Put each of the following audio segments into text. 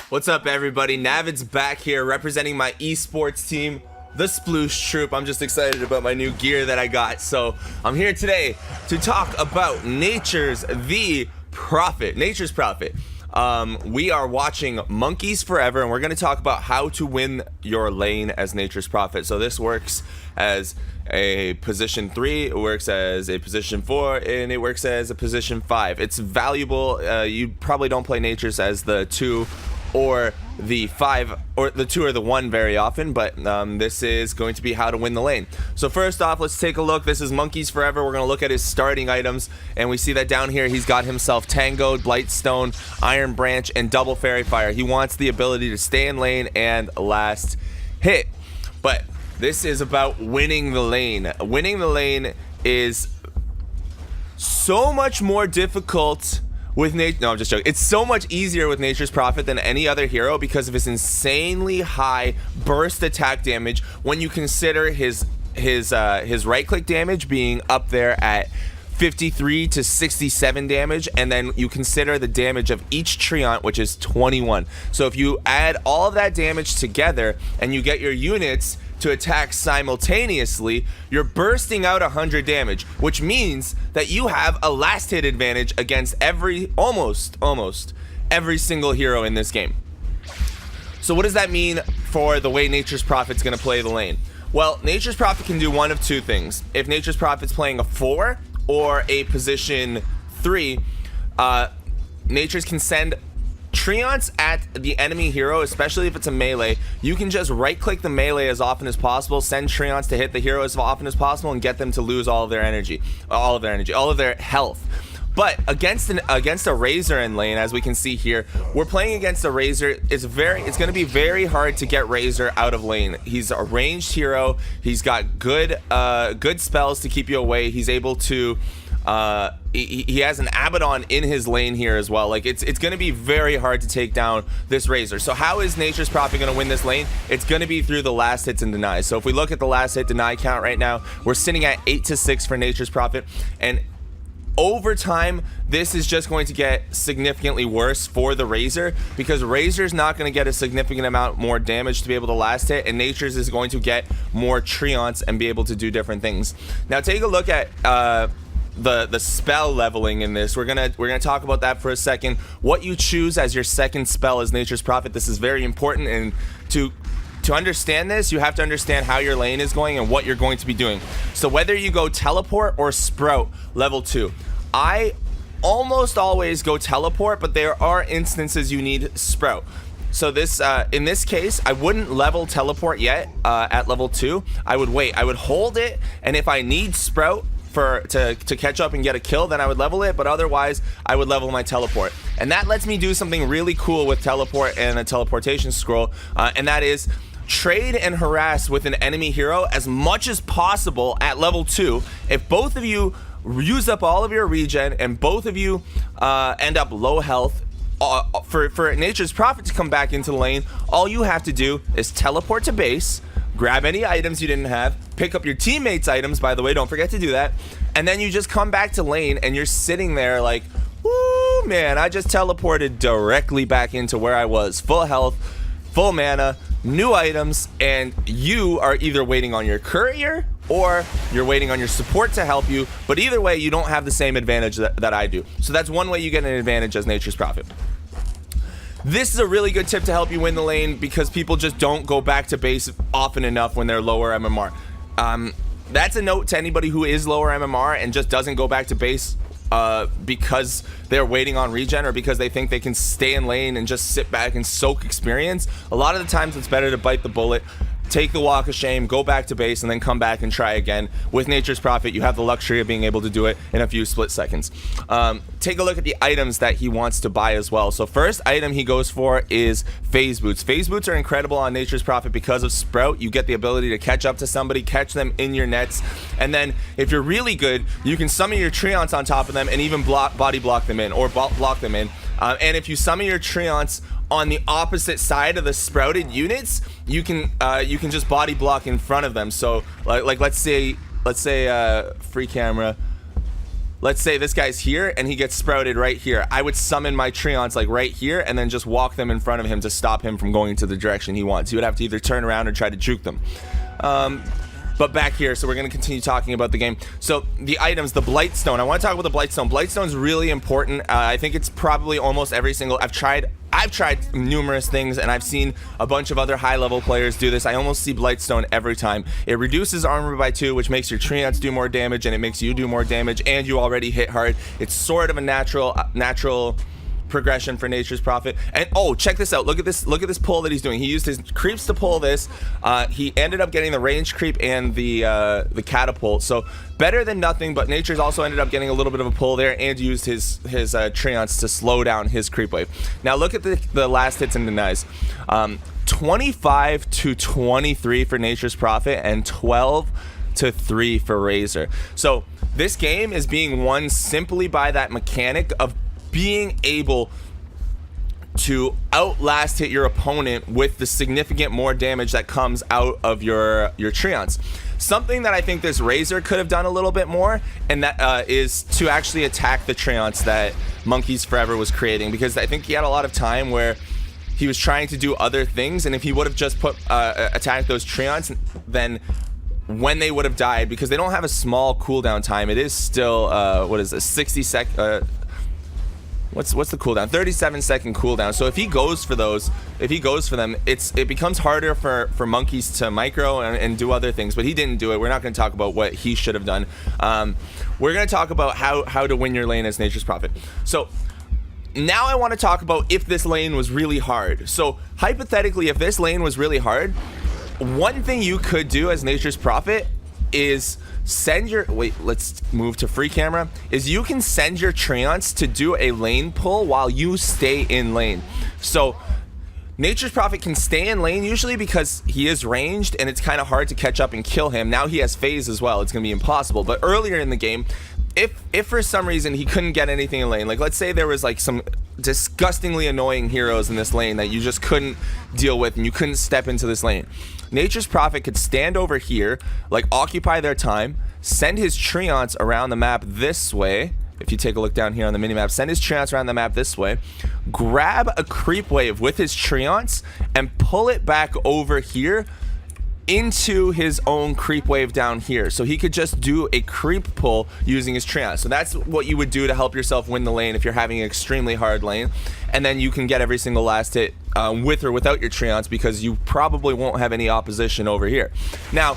What's up, everybody? Navid's back here representing my esports team, the Sploosh Troop. I'm just excited about my new gear that I got. So I'm here today to talk about Nature's Prophet. We are watching Monkeys Forever, and we're going to talk about how to win your lane as Nature's Prophet. So this works as a position 3, it works as a position 4, and it works as a position 5. It's valuable. You probably don't play Nature's as the 2 or the 5 or the 2 or the 1 very often, but this is going to be how to win the lane. So first off, let's take a look. This is Monkeys Forever. We're going to look at his starting items, and we see that down here he's got himself Tango, Blightstone, Iron Branch, and Double Fairy Fire. He wants the ability to stay in lane and last hit, but this is about winning the lane. Winning the lane is so much more difficult with no, I'm just joking. It's so much easier with Nature's Prophet than any other hero because of his insanely high burst attack damage. When you consider his right click damage being up there at 53 to 67 damage, and then you consider the damage of each Treant, which is 21. So if you add all of that damage together and you get your units to attack simultaneously, you're bursting out 100 damage, which means that you have a last hit advantage against almost every single hero in this game. So what does that mean for the way Nature's Prophet's gonna play the lane? Well, Nature's Prophet can do one of two things. If Nature's Prophet's playing a 4 or a position 3, Nature's can send Treants at the enemy hero, especially if it's a melee. You can just right click the melee as often as possible, send Treants to hit the hero as often as possible, and get them to lose all of their health. But against a Razor in lane, as we can see here, we're playing against a Razor. It's going to be very hard to get Razor out of lane. He's a ranged hero. He's got good spells to keep you away. He's able to he has an Abaddon in his lane here as well. Like it's going to be very hard to take down this Razor. So how is Nature's Prophet going to win this lane? It's going to be through the last hits and denies. So if we look at the last hit deny count right now, we're sitting at 8-6 for Nature's Prophet, and over time, this is just going to get significantly worse for the Razor because Razor's not going to get a significant amount more damage to be able to last hit, and Nature's is going to get more Treants and be able to do different things. Now take a look at the spell leveling in this. We're gonna talk about that for a second. What you choose as your second spell as Nature's Prophet, this is very important, and to understand this, you have to understand how your lane is going and what you're going to be doing. So whether you go Teleport or Sprout level 2, I almost always go Teleport, but there are instances you need Sprout. So this in this case, I wouldn't level Teleport yet at level 2. I would wait. I would hold it, and if I need Sprout to catch up and get a kill, then I would level it, but otherwise I would level my Teleport. And that lets me do something really cool with Teleport and a teleportation scroll, and that is trade and harass with an enemy hero as much as possible at level 2. If both of you use up all of your regen and both of you end up low health, for Nature's Prophet to come back into the lane, all you have to do is teleport to base, grab any items you didn't have, pick up your teammates' items, by the way, don't forget to do that, and then you just come back to lane and you're sitting there like, woo, man, I just teleported directly back into where I was, full health, full mana, new items, and you are either waiting on your courier or you're waiting on your support to help you, but either way, you don't have the same advantage that I do. So that's one way you get an advantage as Nature's Prophet. This is a really good tip to help you win the lane because people just don't go back to base often enough when they're lower MMR. That's a note to anybody who is lower MMR and just doesn't go back to base because they're waiting on regen or because they think they can stay in lane and just sit back and soak experience. A lot of the times it's better to bite the bullet, take the walk of shame, go back to base, and then come back and try again. With Nature's Prophet, you have the luxury of being able to do it in a few split seconds. Take a look at the items that he wants to buy as well. So first item he goes for is Phase Boots. Phase Boots are incredible on Nature's Prophet because of Sprout. You get the ability to catch up to somebody, catch them in your nets, and then if you're really good, you can summon your Treants on top of them and even body block them in, or block them in. And if you summon your Treants on the opposite side of the sprouted units, you can just body block in front of them. So like let's say free camera, let's say this guy's here and he gets sprouted right here. I would summon my Treants like right here and then just walk them in front of him to stop him from going to the direction he wants. He would have to either turn around or try to juke them. But back here, so we're going to continue talking about the game. So the items, the Blightstone. I want to talk about the Blightstone. Blightstone's really important. I think it's probably almost every single... I've tried numerous things, and I've seen a bunch of other high-level players do this. I almost see Blightstone every time. It reduces armor by 2, which makes your Treants do more damage, and it makes you do more damage, and you already hit hard. It's sort of a natural progression for Nature's Prophet. And oh, check this out. Look at this pull that he's doing. He used his creeps to pull this. He ended up getting the range creep and the catapult. So better than nothing, but Nature's also ended up getting a little bit of a pull there and used his Treants to slow down his creep wave. Now look at the last hits and denies. 25 to 23 for Nature's Prophet and 12 to 3 for Razor. So this game is being won simply by that mechanic of being able to outlast hit your opponent with the significant more damage that comes out of your Treants. Something that I think this Razor could have done a little bit more, and that is to actually attack the Treants that Monkeys Forever was creating, because I think he had a lot of time where he was trying to do other things, and if he would have just attacked those Treants, then when they would have died, because they don't have a small cooldown time, it is still what is it, 60 sec what's the cooldown? 37-second cooldown. So if he goes for them, it becomes harder for Monkeys to micro and do other things. But he didn't do it. We're not going to talk about what he should have done. We're going to talk about how to win your lane as Nature's Prophet. So now I want to talk about if this lane was really hard. So hypothetically, if this lane was really hard, one thing you could do as Nature's Prophet is let's move to free camera, is you can send your Treants to do a lane pull while you stay in lane. So Nature's Prophet can stay in lane usually because he is ranged and it's kind of hard to catch up and kill him. Now he has phase as well. It's going to be impossible. But earlier in the game, if for some reason he couldn't get anything in lane, like let's say there was like some disgustingly annoying heroes in this lane that you just couldn't deal with and you couldn't step into this lane, Nature's Prophet could stand over here, like occupy their time, send his Treants around the map this way. If you take a look down here on the minimap, send his Treants around the map this way, grab a creep wave with his Treants and pull it back over here into his own creep wave down here. So he could just do a creep pull using his Treants. So that's what you would do to help yourself win the lane if you're having an extremely hard lane. And then you can get every single last hit with or without your Treants, because you probably won't have any opposition over here. Now,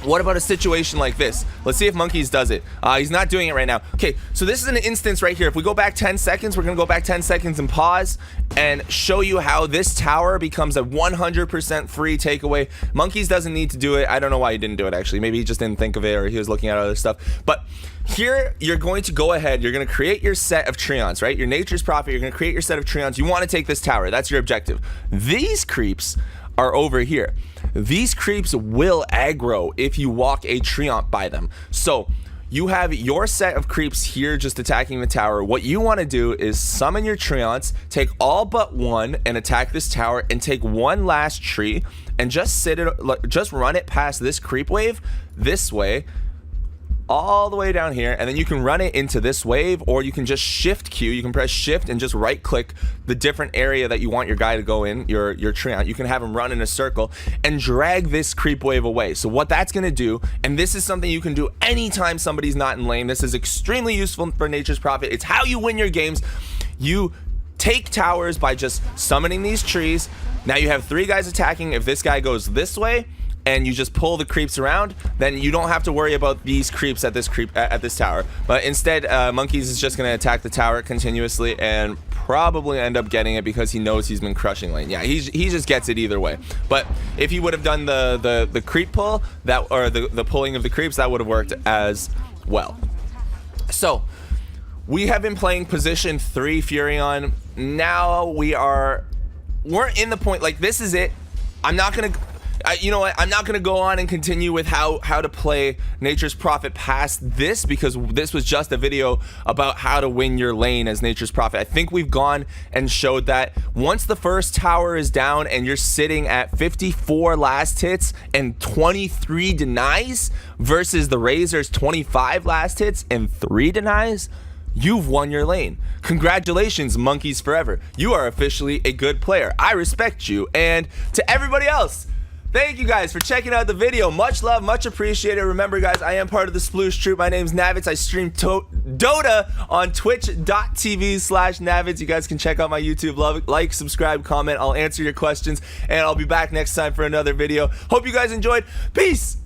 what about a situation like this? Let's see if Monkeys does it. He's not doing it right now. Okay, so this is an instance right here. If we go back 10 seconds, we're going to go back 10 seconds and pause and show you how this tower becomes a 100% free takeaway. Monkeys doesn't need to do it. I don't know why he didn't do it, actually. Maybe he just didn't think of it, or he was looking at other stuff. But here, you're going to go ahead. You're going to create your set of Treants, right? Your Nature's Prophet. You're going to create your set of Treants. You want to take this tower. That's your objective. These creeps are over here. These creeps will aggro if you walk a Treant by them. So you have your set of creeps here just attacking the tower. What you want to do is summon your Treants, take all but one and attack this tower, and take one last tree and just run it past this creep wave this way, all the way down here, and then you can run it into this wave, or you can just shift Q. You can press shift and just right click the different area that you want your guy to go in, your Treant. You can have him run in a circle and drag this creep wave away. So what that's going to do, and this is something you can do anytime somebody's not in lane, this is extremely useful for Nature's Prophet. It's how you win your games. You take towers by just summoning these trees. Now you have 3 guys attacking. If this guy goes this way and you just pull the creeps around, then you don't have to worry about these creeps at this tower. But instead, Monkeys is just going to attack the tower continuously and probably end up getting it because he knows he's been crushing lane. Yeah, he just gets it either way. But if he would have done the creep pull, or the pulling of the creeps, that would have worked as well. So we have been playing position 3 Furion. Now we're in the point, like, this is it. I'm not gonna, You know what? I'm not going to go on and continue with how to play Nature's Prophet past this, because this was just a video about how to win your lane as Nature's Prophet. I think we've gone and showed that once the first tower is down and you're sitting at 54 last hits and 23 denies versus the Razor's 25 last hits and 3 denies, you've won your lane. Congratulations, Monkeys Forever. You are officially a good player. I respect you. And to everybody else, thank you guys for checking out the video. Much love, much appreciated. Remember, guys, I am part of the Sploosh Troop. My name's Navitz. I stream Dota on twitch.tv/Navitz. You guys can check out my YouTube. Like, subscribe, comment. I'll answer your questions, and I'll be back next time for another video. Hope you guys enjoyed. Peace!